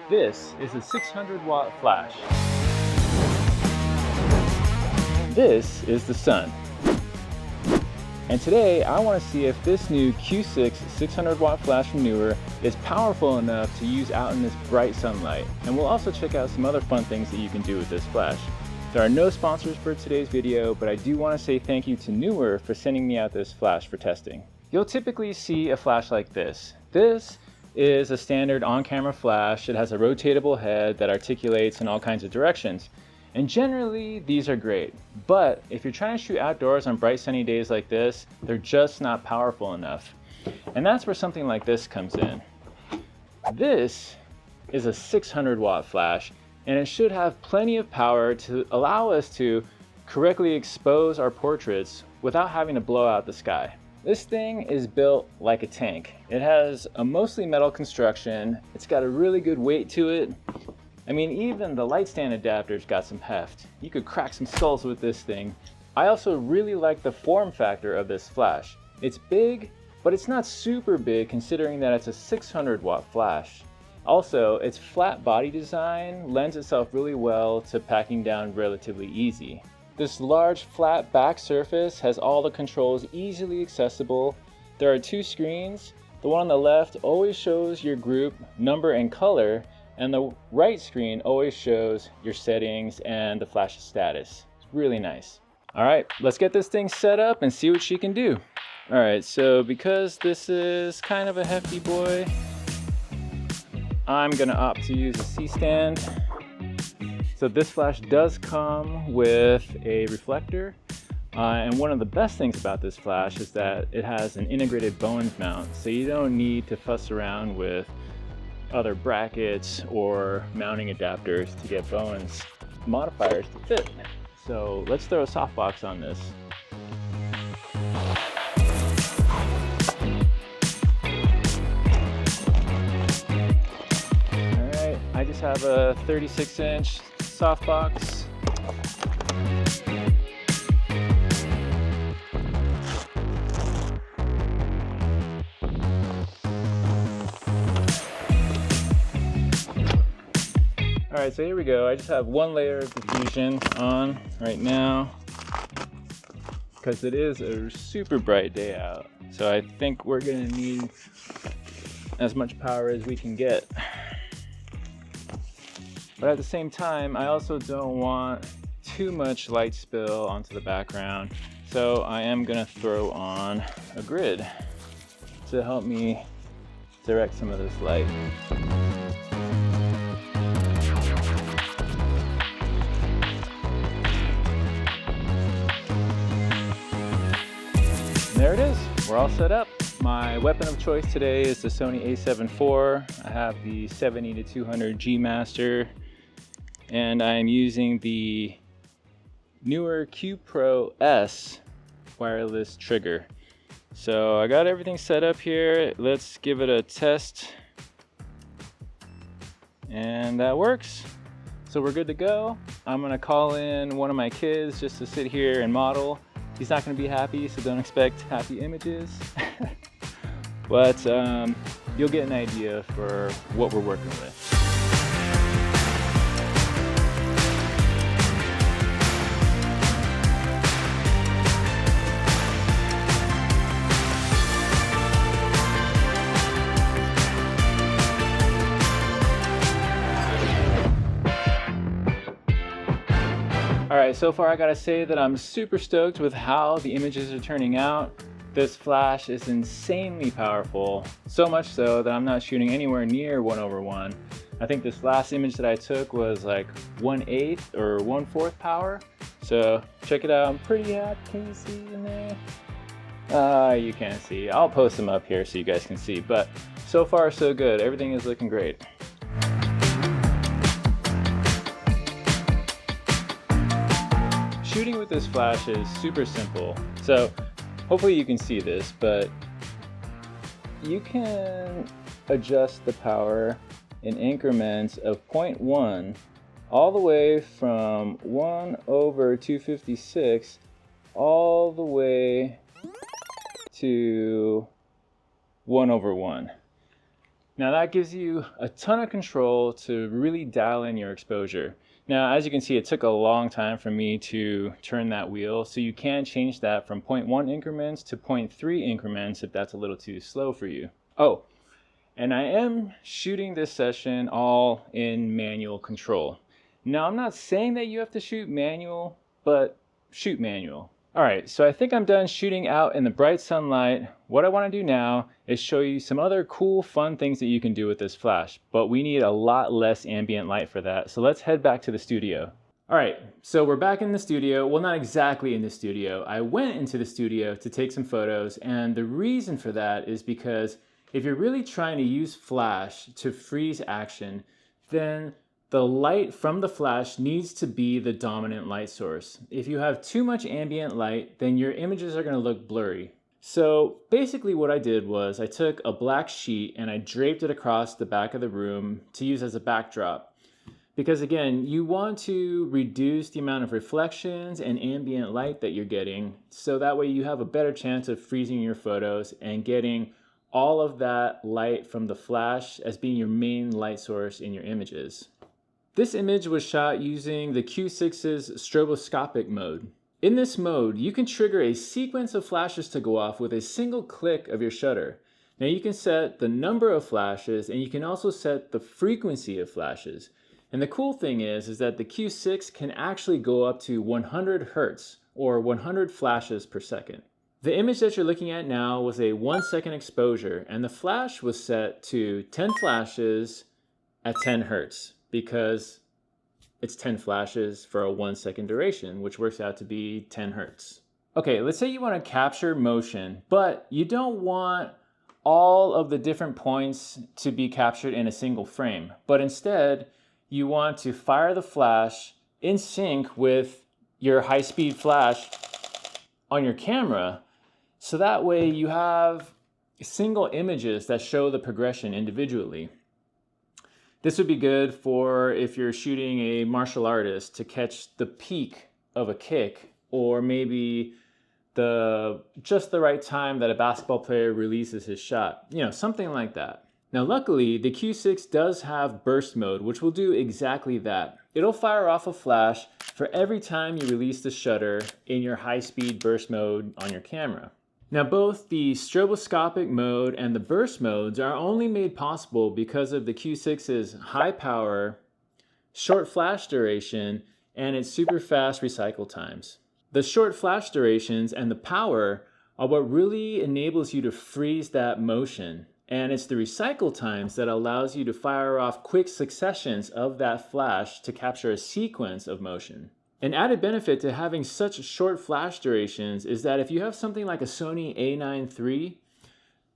This is a 600-watt flash. This is the sun. And today I want to see if this new Q6 600-watt flash from Neewer is powerful enough to use out in this bright sunlight. And we'll also check out some other fun things that you can do with this flash. There are no sponsors for today's video, but I do want to say thank you to Neewer for sending me out this flash for testing. You'll typically see a flash like this. This is a standard on-camera flash. It has a rotatable head that articulates in all kinds of directions. And generally, these are great. But if you're trying to shoot outdoors on bright sunny days like this, they're just not powerful enough. And that's where something like this comes in. This is a 600-watt flash, and it should have plenty of power to allow us to correctly expose our portraits without having to blow out the sky. This thing is built like a tank. It has a mostly metal construction. It's got a really good weight to it. I mean, even the light stand adapter's got some heft. You could crack some skulls with this thing. I also really like the form factor of this flash. It's big, but it's not super big considering that it's a 600-watt flash. Also, its flat body design lends itself really well to packing down relatively easy. This large flat back surface has all the controls easily accessible. There are two screens. The one on the left always shows your group, number, and color, and the right screen always shows your settings and the flash's status. It's really nice. All right, let's get this thing set up and see what she can do. All right, so because this is kind of a hefty boy, I'm gonna opt to use a C-stand. So this flash does come with a reflector, and one of the best things about this flash is that it has an integrated Bowens mount, so you don't need to fuss around with other brackets or mounting adapters to get Bowens modifiers to fit. So let's throw a softbox on this. Alright, I just have a 36-inch softbox. Alright, so here we go. I just have one layer of diffusion on right now because it is a super bright day out. So I think we're gonna need as much power as we can get. But at the same time, I also don't want too much light spill onto the background. So I am gonna throw on a grid to help me direct some of this light. There it is, we're all set up. My weapon of choice today is the Sony a7 IV. I have the 70-200 G Master, and I'm using the Neewer Q Pro S wireless trigger. So I got everything set up here. Let's give it a test. And that works. So we're good to go. I'm gonna call in one of my kids just to sit here and model. He's not going to be happy, so don't expect happy images. But you'll get an idea for what we're working with. Alright, so far I gotta say that I'm super stoked with how the images are turning out. This flash is insanely powerful, so much so that I'm not shooting anywhere near 1/1. I think this last image that I took was like 1/8 or 1/4 power. So check it out, I'm pretty happy. Can you see in there? You can't see. I'll post them up here so you guys can see, but so far so good. Everything is looking great. Shooting with this flash is super simple. So hopefully you can see this, but you can adjust the power in increments of 0.1 all the way from 1/256 all the way to 1/1. Now that gives you a ton of control to really dial in your exposure. Now, as you can see, it took a long time for me to turn that wheel, so you can change that from 0.1 increments to 0.3 increments if that's a little too slow for you. Oh, and I am shooting this session all in manual control. Now, I'm not saying that you have to shoot manual, but shoot manual. All right, so I think I'm done shooting out in the bright sunlight. What I want to do now is show you some other cool, fun things that you can do with this flash, but we need a lot less ambient light for that. So let's head back to the studio. All right, so we're back in the studio. Well, not exactly in the studio. I went into the studio to take some photos, and the reason for that is because if you're really trying to use flash to freeze action, then the light from the flash needs to be the dominant light source. If you have too much ambient light, then your images are going to look blurry. So basically what I did was I took a black sheet and I draped it across the back of the room to use as a backdrop. Because again, you want to reduce the amount of reflections and ambient light that you're getting, so that way you have a better chance of freezing your photos and getting all of that light from the flash as being your main light source in your images. This image was shot using the Q6's stroboscopic mode. In this mode, you can trigger a sequence of flashes to go off with a single click of your shutter. Now you can set the number of flashes, and you can also set the frequency of flashes. And the cool thing is that the Q6 can actually go up to 100 Hertz, or 100 flashes per second. The image that you're looking at now was a 1-second exposure, and the flash was set to 10 flashes at 10 Hertz. Because it's 10 flashes for a 1-second duration, which works out to be 10 Hertz. Okay, let's say you want to capture motion, but you don't want all of the different points to be captured in a single frame, but instead you want to fire the flash in sync with your high-speed flash on your camera, so that way you have single images that show the progression individually. This would be good for if you're shooting a martial artist to catch the peak of a kick, or maybe just the right time that a basketball player releases his shot. You know, something like that. Now luckily, the Q6 does have burst mode, which will do exactly that. It'll fire off a flash for every time you release the shutter in your high-speed burst mode on your camera. Now both the stroboscopic mode and the burst modes are only made possible because of the Q6's high power, short flash duration, and its super fast recycle times. The short flash durations and the power are what really enables you to freeze that motion, and it's the recycle times that allows you to fire off quick successions of that flash to capture a sequence of motion. An added benefit to having such short flash durations is that if you have something like a Sony A9 III,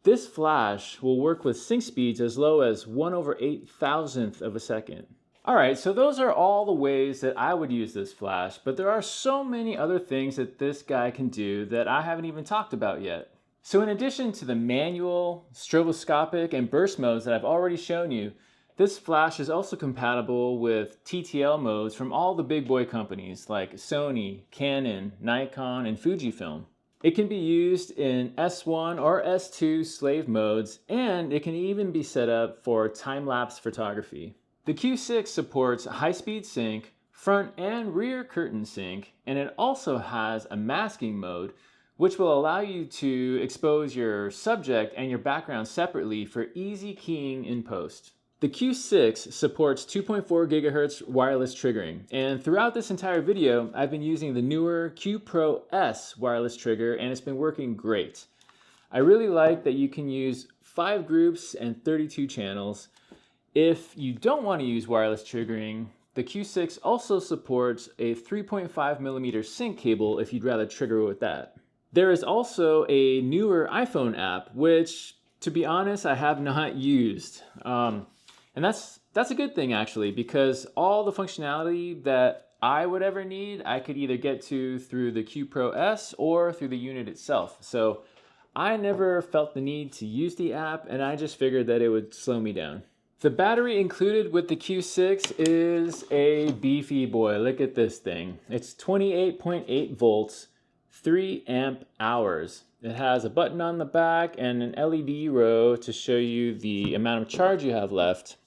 this flash will work with sync speeds as low as 1/8,000th of a second. Alright, so those are all the ways that I would use this flash, but there are so many other things that this guy can do that I haven't even talked about yet. So in addition to the manual, stroboscopic, and burst modes that I've already shown you, this flash is also compatible with TTL modes from all the big boy companies like Sony, Canon, Nikon, and Fujifilm. It can be used in S1 or S2 slave modes, and it can even be set up for time-lapse photography. The Q6 supports high-speed sync, front and rear curtain sync, and it also has a masking mode, which will allow you to expose your subject and your background separately for easy keying in post. The Q6 supports 2.4 GHz wireless triggering, and throughout this entire video, I've been using the Neewer Q Pro S wireless trigger, and it's been working great. I really like that you can use 5 groups and 32 channels. If you don't want to use wireless triggering, the Q6 also supports a 3.5mm sync cable if you'd rather trigger with that. There is also a Neewer iPhone app, which, to be honest, I have not used. And that's a good thing actually, because all the functionality that I would ever need, I could either get to through the Q Pro S or through the unit itself. So I never felt the need to use the app, and I just figured that it would slow me down. The battery included with the Q6 is a beefy boy. Look at this thing. It's 28.8 volts, 3 amp hours. It has a button on the back and an LED row to show you the amount of charge you have left.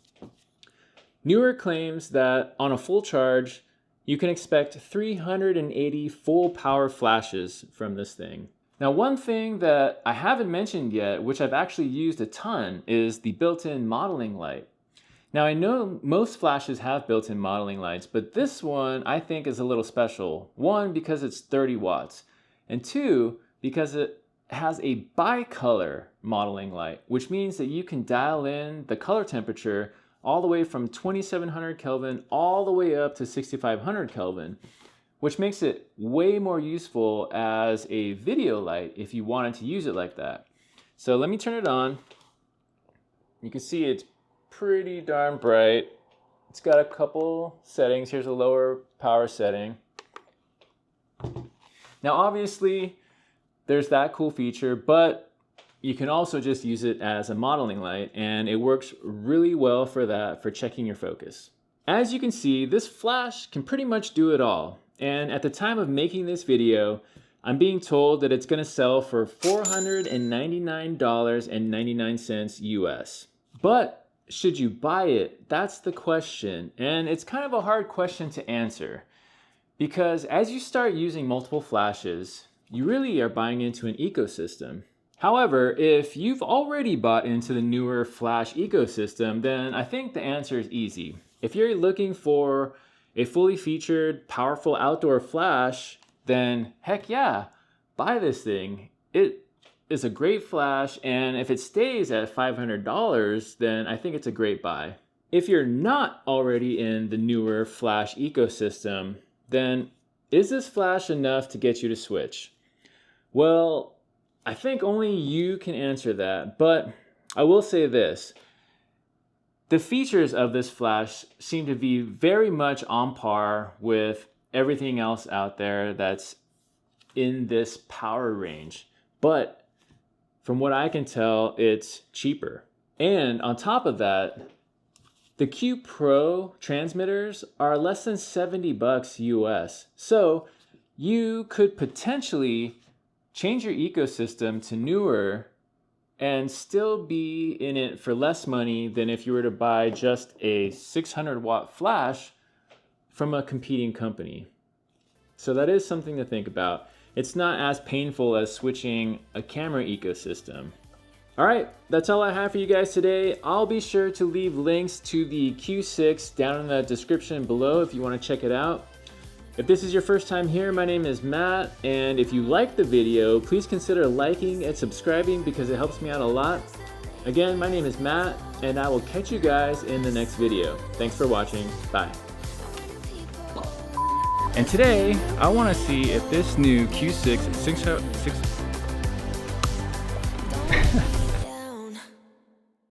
Neewer claims that on a full charge, you can expect 380 full power flashes from this thing. Now, one thing that I haven't mentioned yet, which I've actually used a ton, is the built-in modeling light. Now, I know most flashes have built-in modeling lights, but this one I think is a little special. One, because it's 30 watts, and two, because it has a bicolor modeling light, which means that you can dial in the color temperature all the way from 2700 Kelvin all the way up to 6500 Kelvin, which makes it way more useful as a video light if you wanted to use it like that. So let me turn it on. You can see it's pretty darn bright. It's got a couple settings. Here's a lower power setting. Now obviously there's that cool feature, but you can also just use it as a modeling light, and it works really well for that, for checking your focus. As you can see, this flash can pretty much do it all. And at the time of making this video, I'm being told that it's gonna sell for $499.99 US. But should you buy it? That's the question. And it's kind of a hard question to answer, because as you start using multiple flashes, you really are buying into an ecosystem. However, if you've already bought into the Neewer flash ecosystem, then I think the answer is easy. If you're looking for a fully featured, powerful outdoor flash, then heck yeah, buy this thing. It is a great flash, and if it stays at $500, then I think it's a great buy. If you're not already in the Neewer flash ecosystem, then is this flash enough to get you to switch? Well, I think only you can answer that, but I will say this. The features of this flash seem to be very much on par with everything else out there that's in this power range. But from what I can tell, it's cheaper. And on top of that, the Q Pro transmitters are less than 70 bucks US. So you could potentially change your ecosystem to Neewer and still be in it for less money than if you were to buy just a 600 watt flash from a competing company. So that is something to think about. It's not as painful as switching a camera ecosystem. All right, that's all I have for you guys today. I'll be sure to leave links to the Q6 down in the description below if you want to check it out. If this is your first time here, my name is Matt, and if you liked the video, please consider liking and subscribing because it helps me out a lot. Again, my name is Matt, and I will catch you guys in the next video. Thanks for watching. Bye. And today, I want to see if this new Q6